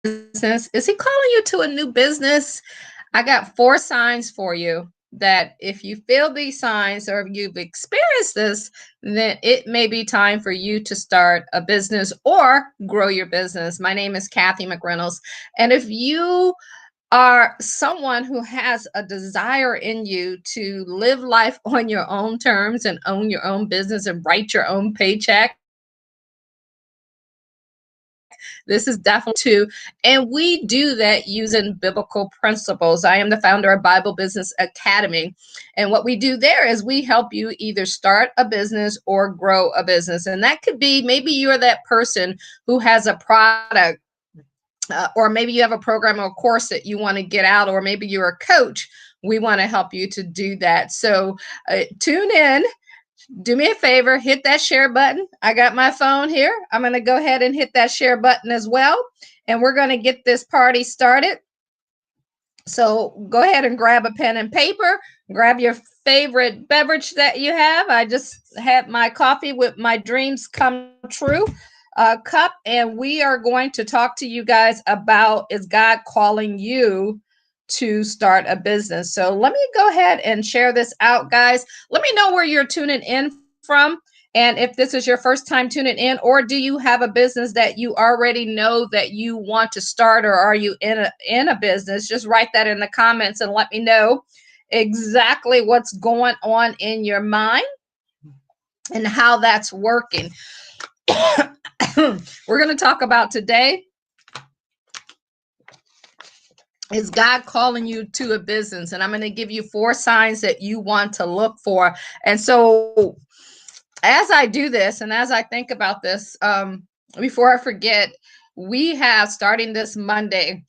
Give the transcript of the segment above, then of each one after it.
business? Is he calling you to a new business? I got 4 signs for you that if you feel these signs or if you've experienced this, then it may be time for you to start a business or grow your business. My name is Cathy McReynolds. And if you are someone who has a desire in you to live life on your own terms and own your own business and write your own paycheck, this is definitely too. And we do that using biblical principles. I am the founder of Bible Business Academy. And what we do there is we help you either start a business or grow a business. And that could be maybe you're that person who has a product, or maybe you have a program or a course that you want to get out, or maybe you're a coach. We want to help you to do that. So tune in. Do me a favor, hit that share button. I got my phone here. I'm going to go ahead and hit that share button as well. And we're going to get this party started. So go ahead and grab a pen and paper. Grab your favorite beverage that you have. I just had my coffee with my dreams come true cup. And we are going to talk to you guys about, is God calling you to start a business? So let me go ahead and share this out, guys. Let me know where you're tuning in from. And if this is your first time tuning in, or do you have a business that you already know that you want to start, or are you in a business? Just write that in the comments and let me know exactly what's going on in your mind and how that's working. We're going to talk about today, is God calling you to a business? And I'm going to give you 4 signs that you want to look for. And so as I do this and as I think about this, before I forget, we have, starting this Monday,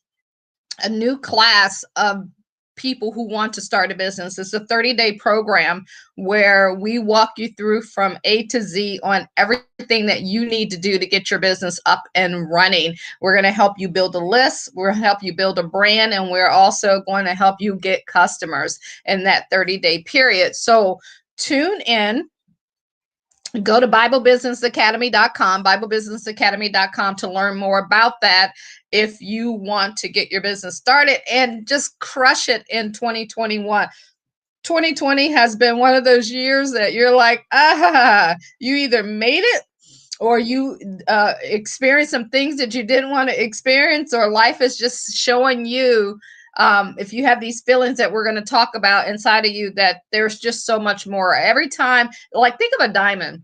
a new class of people who want to start a business. It's a 30-day program where we walk you through from A to Z on everything that you need to do to get your business up and running. We're going to help you build a list. We're going to help you build a brand. And we're also going to help you get customers in that 30-day period. So tune in. Go to BibleBusinessAcademy.com, BibleBusinessAcademy.com to learn more about that if you want to get your business started and just crush it in 2021. 2020 has been one of those years that you're like, you either made it or you experienced some things that you didn't want to experience, or life is just showing you, if you have these feelings that we're going to talk about inside of you, that there's just so much more. Every time, like, think of a diamond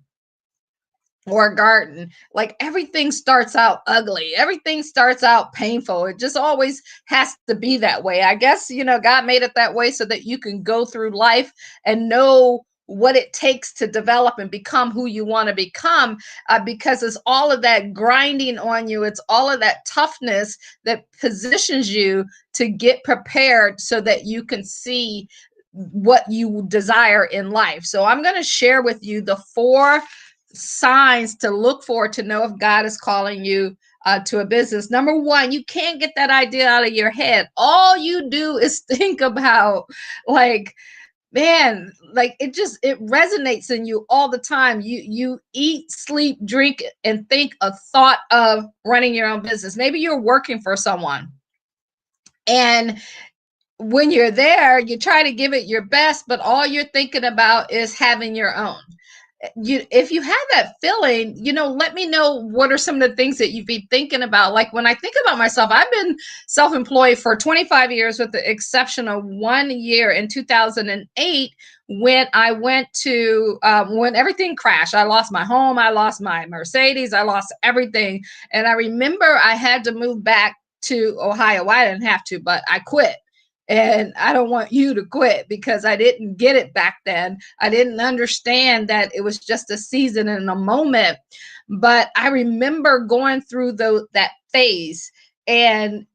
or a garden. Like, everything starts out ugly, everything starts out painful. It just always has to be that way. I guess, God made it that way so that you can go through life and know what it takes to develop and become who you want to become, because it's all of that grinding on you. It's all of that toughness that positions you to get prepared so that you can see what you desire in life. So I'm going to share with you the 4 signs to look for to know if God is calling you to a business. Number 1, you can't get that idea out of your head. All you do is think about, like, man, like, it resonates in you all the time. You eat, sleep, drink, and think a thought of running your own business. Maybe you're working for someone, and when you're there, you try to give it your best, but all you're thinking about is having your own. If you have that feeling, let me know what are some of the things that you've been thinking about. Like, when I think about myself, I've been self-employed for 25 years, with the exception of 1 year in 2008 when I went to when everything crashed. I lost my home, I lost my Mercedes, I lost everything. And I remember I had to move back to Ohio. Well, I didn't have to, but I quit. And I don't want you to quit, because I didn't get it back then. I didn't understand that it was just a season and a moment. But I remember going through that phase. And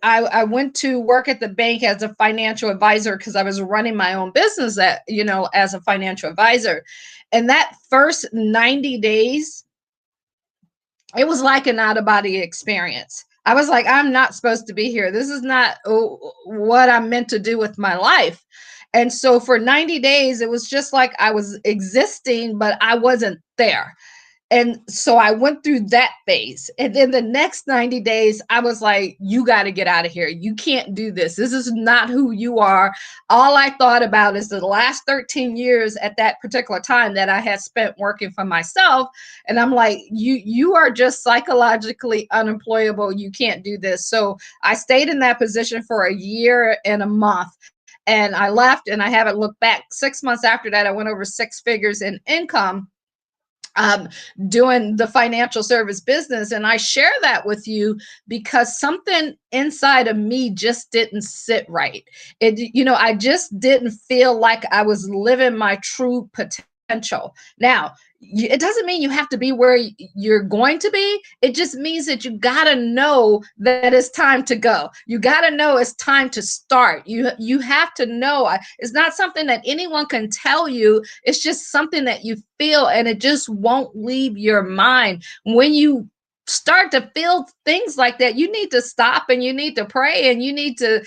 I went to work at the bank as a financial advisor, because I was running my own business as a financial advisor. And that first 90 days, it was like an out-of-body experience. I was like, I'm not supposed to be here. This is not what I'm meant to do with my life. And so for 90 days, it was just like I was existing, but I wasn't there. And so I went through that phase. And then the next 90 days, I was like, you got to get out of here. You can't do this. This is not who you are. All I thought about is the last 13 years at that particular time that I had spent working for myself. And I'm like, you are just psychologically unemployable. You can't do this. So I stayed in that position for a year and a month. And I left and I haven't looked back. 6 months after that, I went over 6 figures in income, um, doing the financial service business. And I share that with you because something inside of me just didn't sit right. I just didn't feel like I was living my true potential. Now, it doesn't mean you have to be where you're going to be. It just means that you got to know that it's time to go. You got to know it's time to start. You have to know. It's not something that anyone can tell you. It's just something that you feel, and it just won't leave your mind. When you start to feel things like that, you need to stop and you need to pray and you need to,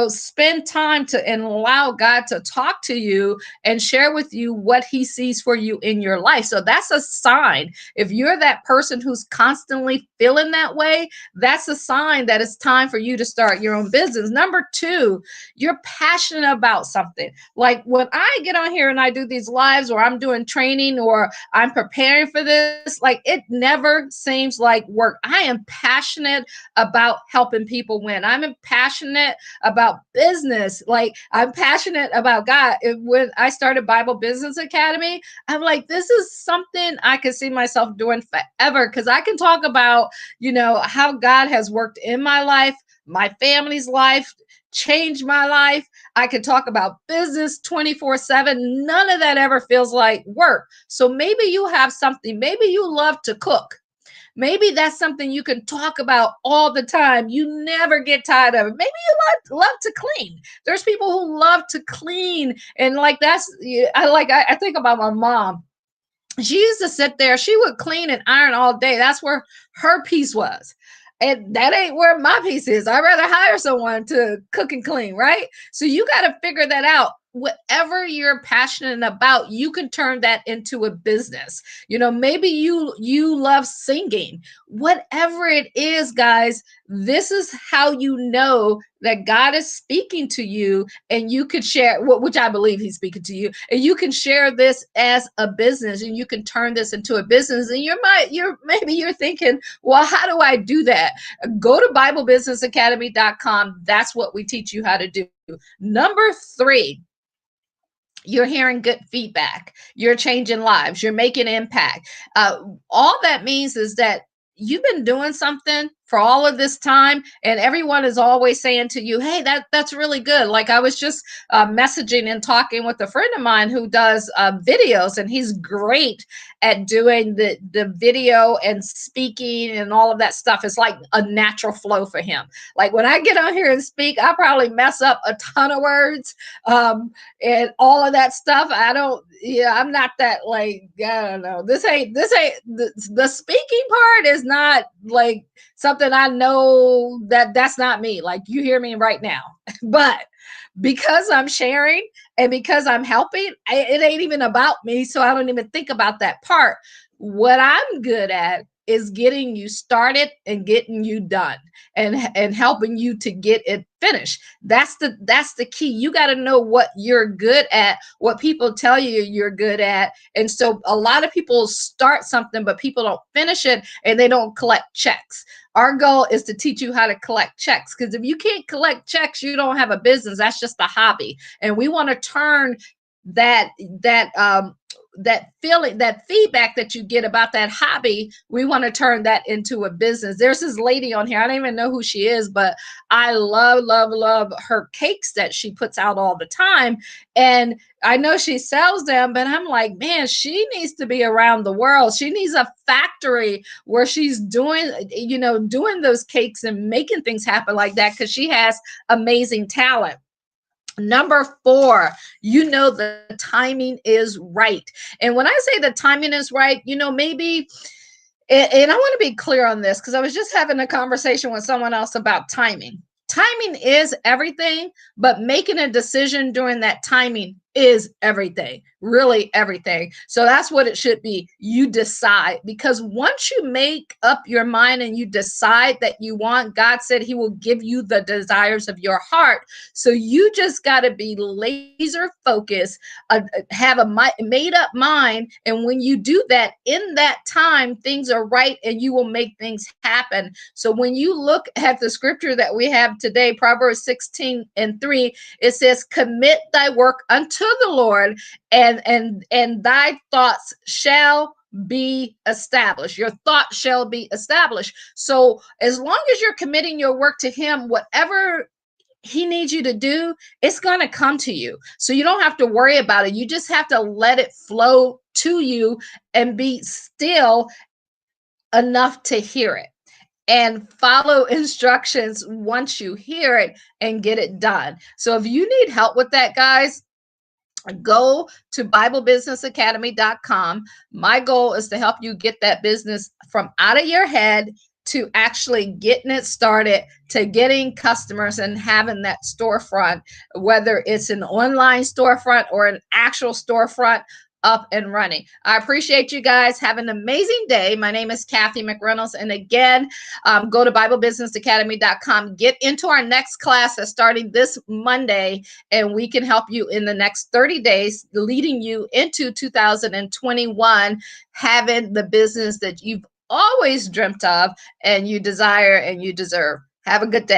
spend time to and allow God to talk to you and share with you what he sees for you in your life. So that's a sign. If you're that person who's constantly feeling that way, that's a sign that it's time for you to start your own business. Number two, you're passionate about something. Like when I get on here and I do these lives, or I'm doing training, or I'm preparing for this, like it never seems like work. I am passionate about helping people win. I'm passionate about business. Like I'm passionate about God. When I started Bible Business Academy, I'm like, this is something I can see myself doing forever, because I can talk about, how God has worked in my life, my family's life, changed my life. I could talk about business 24/7. None of that ever feels like work. So maybe you have something, maybe you love to cook. Maybe that's something you can talk about all the time. You never get tired of it. Maybe you love to clean. There's people who love to clean. And like I think about my mom. She used to sit there, she would clean and iron all day. That's where her peace was. And that ain't where my piece is. I'd rather hire someone to cook and clean, right? So you got to figure that out. Whatever you're passionate about, you can turn that into a business. Maybe you love singing. Whatever it is, guys, this is how you know that God is speaking to you, and you could share, which I believe he's speaking to you, and you can share this as a business, and you can turn this into a business. And maybe you're thinking, well, how do I do that? Go to BibleBusinessAcademy.com. That's what we teach you how to do. Number three, you're hearing good feedback. You're changing lives. You're making impact. All that means is that you've been doing something for all of this time, and everyone is always saying to you, hey, that's really good. Like I was just messaging and talking with a friend of mine who does videos, and he's great at doing the video and speaking and all of that stuff. It's like a natural flow for him. Like when I get on here and speak, I probably mess up a ton of words and all of that stuff. I'm not that, like, I don't know. This ain't the speaking part is not like something I know that's not me. Like you hear me right now, but because I'm sharing and because I'm helping, it ain't even about me. So I don't even think about that part. What I'm good at is getting you started and getting you done and helping you to get it finished. That's the key. You got to know what you're good at, what people tell you you're good at. And so a lot of people start something, but people don't finish it and they don't collect checks. Our goal is to teach you how to collect checks, because if you can't collect checks, you don't have a business. That's just a hobby. And we want to turn that feeling, that feedback that you get about that hobby, we want to turn that into a business. There's this lady on here, I don't even know who she is, but I love her cakes that she puts out all the time. And I know she sells them, but I'm like, man, she needs to be around the world. She needs a factory where she's doing those cakes and making things happen like that, because she has amazing talent. Number four, the timing is right. And when I say the timing is right, maybe, and I want to be clear on this, because I was just having a conversation with someone else about timing. Timing is everything, but making a decision during that timing is everything, really everything. So that's what it should be. You decide, because once you make up your mind and you decide that you want, God said he will give you the desires of your heart. So you just got to be laser focused, have a made up mind. And when you do that, in that time, things are right and you will make things happen. So when you look at the scripture that we have today, Proverbs 16:3, it says, commit thy work unto the Lord, and thy thoughts shall be established. Your thought shall be established. So as long as you're committing your work to him, whatever he needs you to do, it's going to come to you. So you don't have to worry about it. You just have to let it flow to you and be still enough to hear it and follow instructions once you hear it and get it done. So if you need help with that, guys, go to BibleBusinessAcademy.com. My goal is to help you get that business from out of your head to actually getting it started, to getting customers and having that storefront, whether it's an online storefront or an actual storefront, up and running. I appreciate you guys. Have an amazing day. My name is Cathy McReynolds. And again, go to BibleBusinessAcademy.com. Get into our next class that's starting this Monday, and we can help you in the next 30 days, leading you into 2021, having the business that you've always dreamt of and you desire and you deserve. Have a good day.